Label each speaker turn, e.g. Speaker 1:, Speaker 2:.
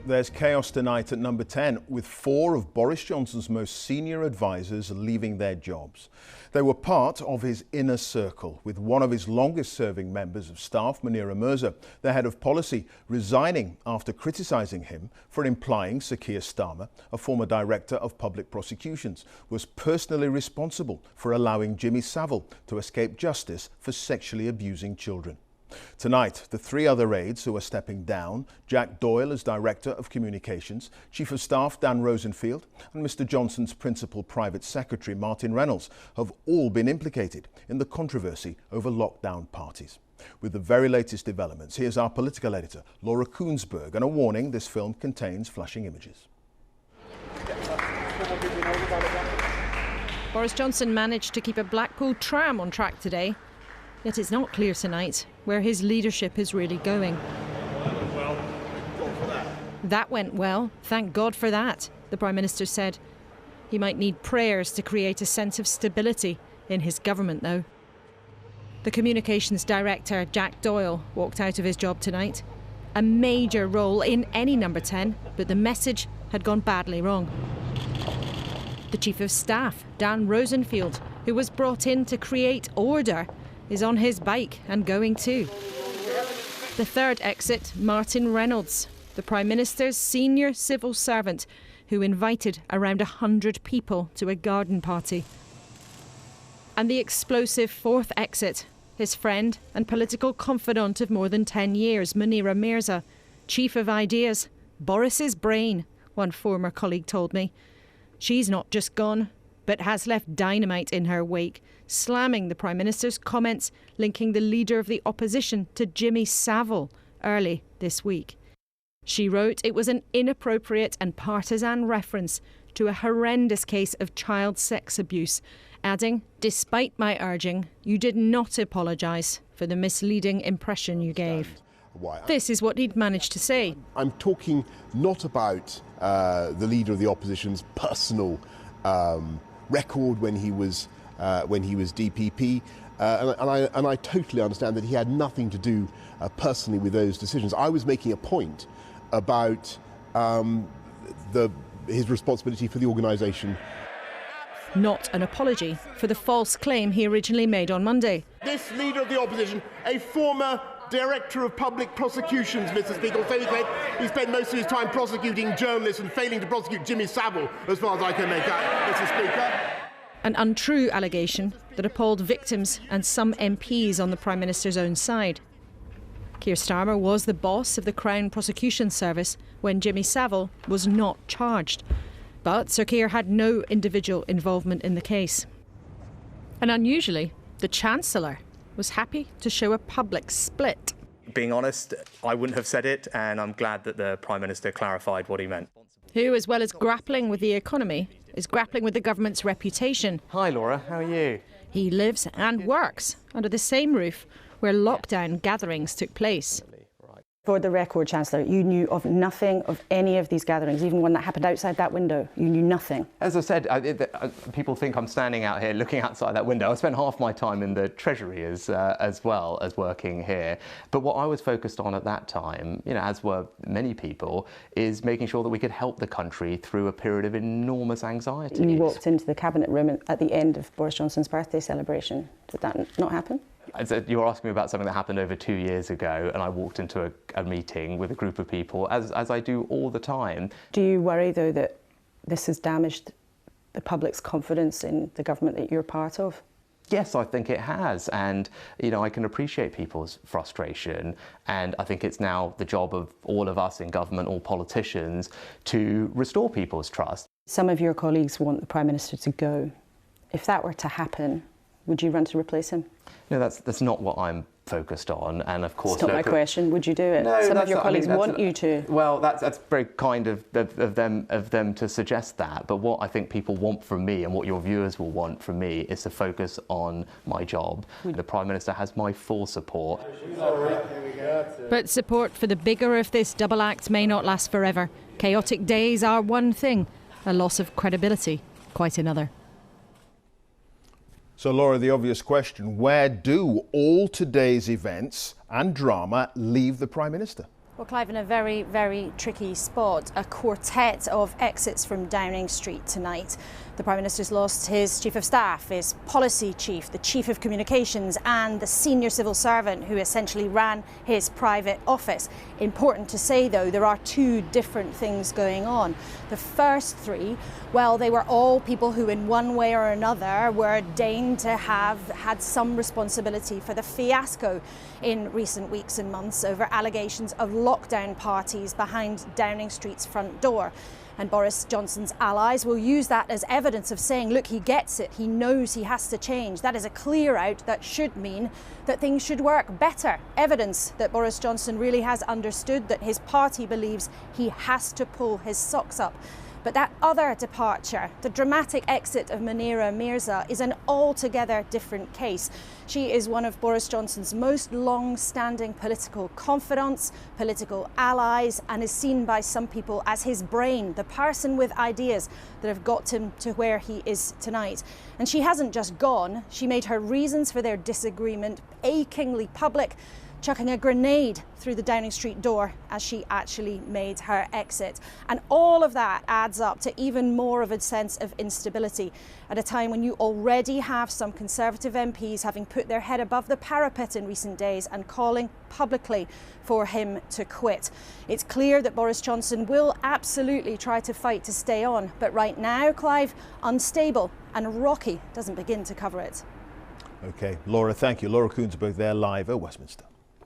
Speaker 1: There's chaos tonight at number 10, with 4 of Boris Johnson's most senior advisers leaving their jobs. They were part of his inner circle, with one of his longest-serving members of staff, Munira Mirza, the head of policy, resigning after criticising him for implying Sir Keir Starmer, a former director of public prosecutions, was personally responsible for allowing Jimmy Savile to escape justice for sexually abusing children. Tonight, the 3 other aides who are stepping down, Jack Doyle as Director of Communications, Chief of Staff Dan Rosenfield and Mr Johnson's Principal Private Secretary Martin Reynolds, have all been implicated in the controversy over lockdown parties. With the very latest developments, here's our political editor, Laura Kuenssberg, and a warning: this film contains flashing images.
Speaker 2: Boris Johnson managed to keep a Blackpool tram on track today. Yet it's not clear tonight where his leadership is really going. That went well, thank God for that, the Prime Minister said. He might need prayers to create a sense of stability in his government, though. The Communications Director, Jack Doyle, walked out of his job tonight. A major role in any number 10, but the message had gone badly wrong. The Chief of Staff, Dan Rosenfield, who was brought in to create order, is on his bike and going too. The third exit, Martin Reynolds, the Prime Minister's senior civil servant, who invited around 100 people to a garden party. And the explosive fourth exit, his friend and political confidant of more than 10 years, Munira Mirza, chief of ideas, Boris's brain, one former colleague told me. She's not just gone, but has left dynamite in her wake, slamming the Prime Minister's comments linking the leader of the opposition to Jimmy Savile early this week. She wrote it was an inappropriate and partisan reference to a horrendous case of child sex abuse, adding, "Despite my urging, you did not apologise for the misleading impression you gave." This is what he'd managed to say.
Speaker 3: I'm talking not about the leader of the opposition's personal record when he was DPP, and I totally understand that he had nothing to do personally with those decisions. I was making a point about his responsibility for the organisation.
Speaker 2: Not an apology for the false claim he originally made on Monday.
Speaker 3: This leader of the opposition, a former Director of Public Prosecutions, Mr Speaker, so he spent most of his time prosecuting journalists and failing to prosecute Jimmy Savile, as far as I can make out, Mr Speaker.
Speaker 2: An untrue allegation that appalled victims and some MPs on the Prime Minister's own side. Keir Starmer was the boss of the Crown Prosecution Service when Jimmy Savile was not charged. But Sir Keir had no individual involvement in the case. And unusually, the Chancellor was happy to show a public split.
Speaker 4: Being honest, I wouldn't have said it, and I'm glad that the Prime Minister clarified what he meant.
Speaker 2: Who, as well as grappling with the economy, is grappling with the government's reputation.
Speaker 4: Hi Laura, how are you?
Speaker 2: He lives and works under the same roof where lockdown gatherings took place.
Speaker 5: For the record, Chancellor, you knew of nothing of any of these gatherings, even one that happened outside that window. You knew nothing.
Speaker 4: As I said, people think I'm standing out here looking outside that window. I spent half my time in the Treasury as well as working here. But what I was focused on at that time, as were many people, is making sure that we could help the country through a period of enormous anxiety.
Speaker 5: You walked into the Cabinet room at the end of Boris Johnson's birthday celebration. Did that not happen?
Speaker 4: You were asking me about something that happened over 2 years ago, and I walked into a meeting with a group of people, as I do all the time.
Speaker 5: Do you worry, though, that this has damaged the public's confidence in the government that you're part of?
Speaker 4: Yes, I think it has, and I can appreciate people's frustration, and I think it's now the job of all of us in government, all politicians, to restore people's trust.
Speaker 5: Some of your colleagues want the Prime Minister to go. If that were to happen, would you run to replace him?
Speaker 4: No, that's not what I'm focused on, and of course...
Speaker 5: It's not my question. Would you do it?
Speaker 4: No,
Speaker 5: some of your colleagues want you to.
Speaker 4: Well, that's very kind of them to suggest that, but what I think people want from me and what your viewers will want from me is to focus on my job. The Prime Minister has my full support.
Speaker 2: But support for the bigger of this double act may not last forever. Chaotic days are one thing, a loss of credibility quite another.
Speaker 1: So, Laura, the obvious question, where do all today's events and drama leave the Prime Minister?
Speaker 5: Well, Clive, in a very, very tricky spot, a quartet of exits from Downing Street tonight. The Prime Minister's lost his Chief of Staff, his Policy Chief, the Chief of Communications and the senior civil servant who essentially ran his private office. Important to say, though, there are two different things going on. The first three, well, they were all people who in one way or another were deigned to have had some responsibility for the fiasco in recent weeks and months over allegations of lockdown parties behind Downing Street's front door. And Boris Johnson's allies will use that as evidence of saying, look, he gets it, he knows he has to change. That is a clear out that should mean that things should work better. Evidence that Boris Johnson really has understood that his party believes he has to pull his socks up. But that other departure, the dramatic exit of Munira Mirza, is an altogether different case. She is one of Boris Johnson's most long-standing political confidants, political allies, and is seen by some people as his brain, the person with ideas that have got him to where he is tonight. And she hasn't just gone, she made her reasons for their disagreement achingly public, chucking a grenade through the Downing Street door as she actually made her exit. And all of that adds up to even more of a sense of instability at a time when you already have some Conservative MPs having put their head above the parapet in recent days and calling publicly for him to quit. It's clear that Boris Johnson will absolutely try to fight to stay on, but right now, Clive, unstable and rocky doesn't begin to cover it.
Speaker 1: OK, Laura, thank you. Laura Kuenssberg there live at Westminster.